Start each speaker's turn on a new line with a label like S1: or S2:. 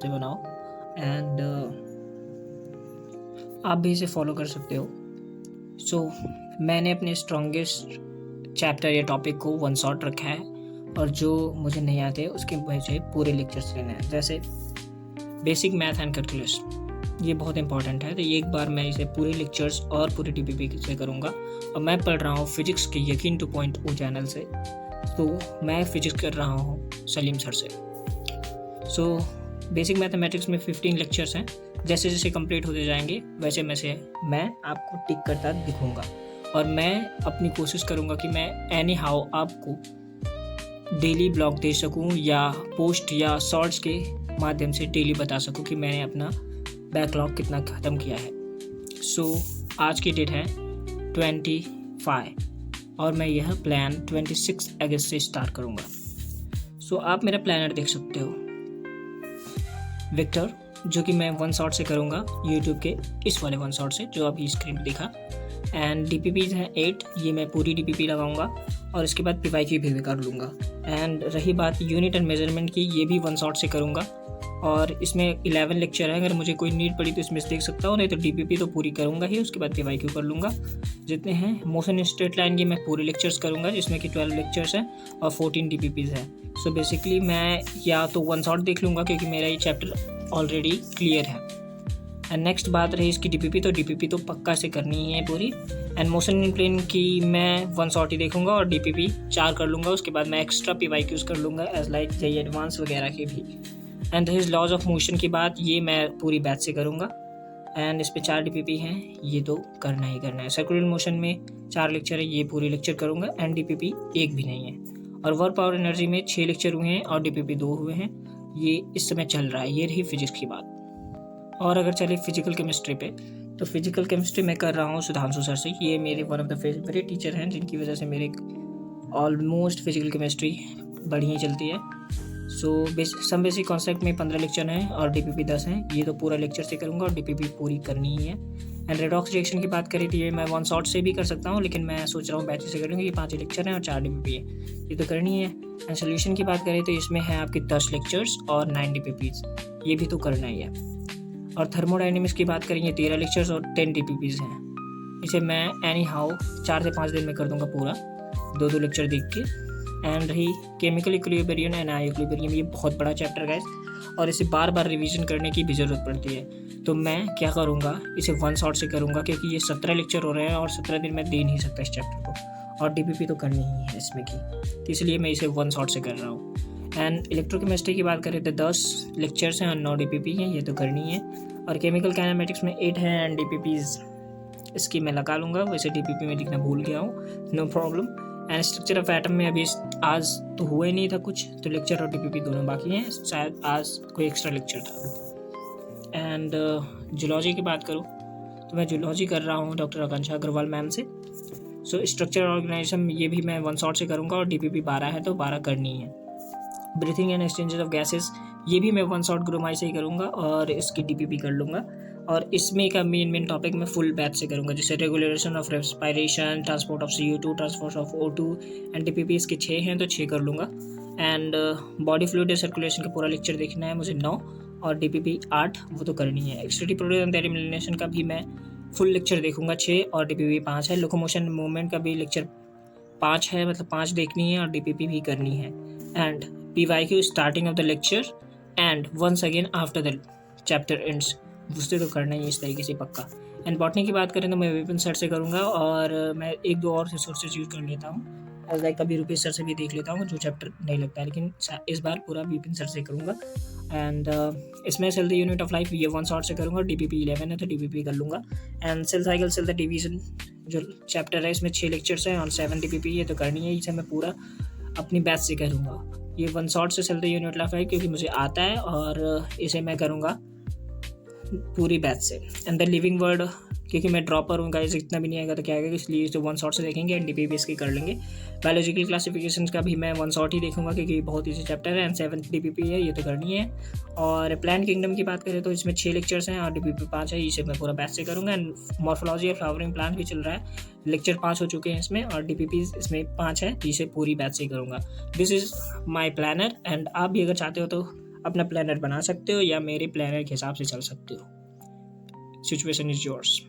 S1: से बनाओ एंड आप भी इसे फॉलो कर सकते हो। मैंने अपने स्ट्रॉन्गेस्ट चैप्टर या टॉपिक को वन शॉट रखा है और जो मुझे नहीं आते उसके मुझे पूरे लेक्चर्स लेने हैं। जैसे बेसिक मैथ एंड कैलकुलस, ये बहुत इंपॉर्टेंट है, तो एक बार मैं इसे पूरे लेक्चर्स और पूरे टीपीपी से करूँगा। और मैं पढ़ रहा हूँ फिजिक्स के यकीन 2.0 चैनल से, तो मैं फिजिक्स कर रहा हूँ सलीम सर से। बेसिक मैथमेटिक्स में 15 लेक्चर्स हैं। जैसे जैसे कंप्लीट होते जाएंगे वैसे मैं आपको टिक करता दिखूंगा और मैं अपनी कोशिश करूंगा कि मैं एनी हाउ आपको डेली ब्लॉग दे सकूं या पोस्ट या शॉर्ट्स के माध्यम से डेली बता सकूं कि मैंने अपना बैकलॉग कितना ख़त्म किया है। आज की डेट है 25 और मैं यह प्लान 26 अगस्त से स्टार्ट करूंगा। आप मेरा प्लानर देख सकते हो विक्टर, जो कि मैं वन शॉट से करूँगा यूट्यूब के इस वाले वन शॉट से जो अभी स्क्रीन पे दिखा। एंड DPPs हैं 8, ये मैं पूरी DPP लगाऊंगा और इसके बाद PYQ भी कर लूँगा। एंड रही बात यूनिट एंड मेजरमेंट की, ये भी वन शॉट से करूँगा और इसमें 11 लेक्चर है। अगर मुझे कोई नीड पड़ी तो इसमें से देख सकता हूँ, नहीं तो DPP तो पूरी करूँगा ही, उसके बाद PYQ कर लूँगा। जितने हैं मोशन स्ट्रेट लाइन की मैं पूरे लेक्चर्स करूँगा जिसमें कि 12 लेक्चर्स हैं और 14 DPPs हैं। बेसिकली मैं या तो वन शॉट देख लूँगा क्योंकि मेरा ये चैप्टर ऑलरेडी क्लियर है। एंड नेक्स्ट बात रही इसकी DPP, तो DPP तो पक्का से करनी ही है पूरी। एंड मोशन इन प्लेन की मैं वन शॉट ही देखूंगा और DPP 4 कर लूँगा, उसके बाद मैं एक्स्ट्रा PYQs कर लूँगा एज लाइक JEE एडवांस वगैरह के भी। And this laws of motion की बात, ये मैं पूरी बैच से करूँगा एंड इस पर 4 DPP हैं, ये तो करना ही करना है। सर्कुलर मोशन में 4 लेक्चर है, ये पूरी लेक्चर करूँगा एंड DPP एक भी नहीं है। और वर्क पावर एनर्जी में 6 लेक्चर हुए हैं और DPP 2 हुए हैं, ये इस समय चल रहा है। ये रही फिजिक्स की बात। और अगर चले फिजिकल केमिस्ट्री पे, तो फिजिकल केमिस्ट्री मैं कर रहा हूँ सुधांशु सर से। ये मेरे one of the favourite teacher हैं जिनकी वजह से मेरे ऑलमोस्ट फिजिकल केमिस्ट्री बढ़िया ही चलती है। सम बेसिक कॉन्सेप्ट में 15 लेक्चर हैं और DPP 10 हैं, ये तो पूरा लेक्चर से करूँगा और DPP पूरी करनी ही है। एंड रेडॉक्स रिएक्शन की बात करें तो ये मैं वन शॉट से भी कर सकता हूँ, लेकिन मैं सोच रहा हूँ बैच से करूँगी। ये 5 लेक्चर हैं और 4 DPP है, ये तो करनी है। एंड सोल्यूशन की बात करें तो इसमें है आपके 10 लेक्चर्स और 9 DPPs, ये भी तो करना ही है। और थर्मोडाइनमिक्स की बात करेंगे 13 लेक्चर्स और 10 DPPs हैं। इसे मैं एनी हाउ 4 से 5 दिन में कर दूंगा पूरा, 2-2 लेक्चर देख के। एंड रही केमिकल इक्विलिब्रियम एंड इक्विलिब्रियम, ये बहुत बड़ा चैप्टर है और इसे बार बार रिवीजन करने की भी ज़रूरत पड़ती है। तो मैं क्या करूँगा, इसे वन शॉट से करूँगा क्योंकि ये 17 लेक्चर हो रहे हैं और 17 दिन में दे नहीं सकता इस चैप्टर को, और DPP तो करनी ही है इसमें की, तो इसलिए मैं इसे वन शॉट से कर रहा हूँ। एंड इलेक्ट्रोकेमिस्ट्री की बात करें तो 10 लेक्चर्स हैं और 9 DPP हैं, ये तो करनी है। और केमिकल काइनेमेटिक्स में 8 हैं एंड DPPs इसकी मैं लगा लूँगा, वैसे DPP में लिखना भूल गया हूँ, no problem. And structure of atom में अभी आज तो हुआ ही नहीं था कुछ, तो लेक्चर और DPP दोनों बाकी हैं, शायद आज कोई एक्स्ट्रा लेक्चर था। एंड जूलॉजी की बात करूँ तो मैं जूलॉजी कर रहा हूँ डॉक्टर आकांक्षा अग्रवाल मैम से। स्ट्रक्चर ऑर्गेनाइजेशन ये भी मैं वन शॉट से करूँगा और DPP 12 है तो 12 करनी है। Breathing and exchanges of gases, ये भी मैं वन शॉट ग्रुमाई से ही करूँगा और इसकी DPP कर लूँगा। और इसमें का मेन टॉपिक मैं फुल बैच से करूँगा, जैसे regulation of respiration, transport of CO2, transport of O2 and DPP इसके 6 हैं तो 6 कर लूँगा। एंड बॉडी फ्लूइड सर्कुलेशन का पूरा लेक्चर देखना है मुझे 9 और DPP 8, वो तो करनी है। एक्सट्रेटिव प्रोड्यूस एंड एलिमिनेशन का भी मैं फुल लेक्चर देखूँगा 6 और DPP 5 है। लोकोमोशन मूवमेंट का भी लेक्चर 5 है, मतलब 5 देखनी है और DPP भी करनी है। And PYQ starting of the lecture and once again after the chapter ends, उससे तो करना ही इस तरीके से पक्का। एंड बॉटनी की बात करें तो मैं विपिन सर से करूँगा और मैं 1-2 और सोर्सेज यूज़ कर लेता हूँ, एज लाइक कभी रुपेश सर से भी देख लेता हूँ जो चैप्टर नहीं लगता है, लेकिन इस बार पूरा विपिन सर से करूँगा। एंड इसमें cell the unit of life ये वन शॉट से करूँगा, DPP 11 है तो DPP कर लूँगा। And cell cycle cell the division जो चैप्टर है इसमें 6 लेक्चर्स हैं और 7 DPP, ये तो करनी है, इसे मैं पूरा अपनी बैच से करूँगा। ये वन शॉट से cell the unit of life क्योंकि मुझे आता है और इसे मैं करूँगा पूरी बैच से। एंड द लिविंग वर्ड क्योंकि मैं ड्रॉपर हूँ गाइस, इतना भी नहीं आएगा तो क्या आएगा, इसलिए इसे वन शॉट से देखेंगे एंड DPP इसकी कर लेंगे। बायोलॉजिकल क्लासिफिकेशन का भी मैं वन शॉट ही देखूंगा क्योंकि बहुत ईजी चैप्टर है एंड 7 DPP है, ये तो करनी है। और प्लांट किंगडम की बात करें तो इसमें 6 लेक्चर्स हैं और DPP 5 है, इसे मैं पूरा बैच से करूँगा। एंड मॉर्फोलॉजी और फ्लावरिंग प्लांट भी चल रहा है, लेक्चर 5 हो चुके हैं इसमें और DPP इसमें 5 है, इसे पूरी बैच से करूँगा। This is my planner. And आप भी अगर चाहते हो तो अपना प्लानर बना सकते हो या मेरे प्लानर के हिसाब से चल सकते हो। Situation is yours.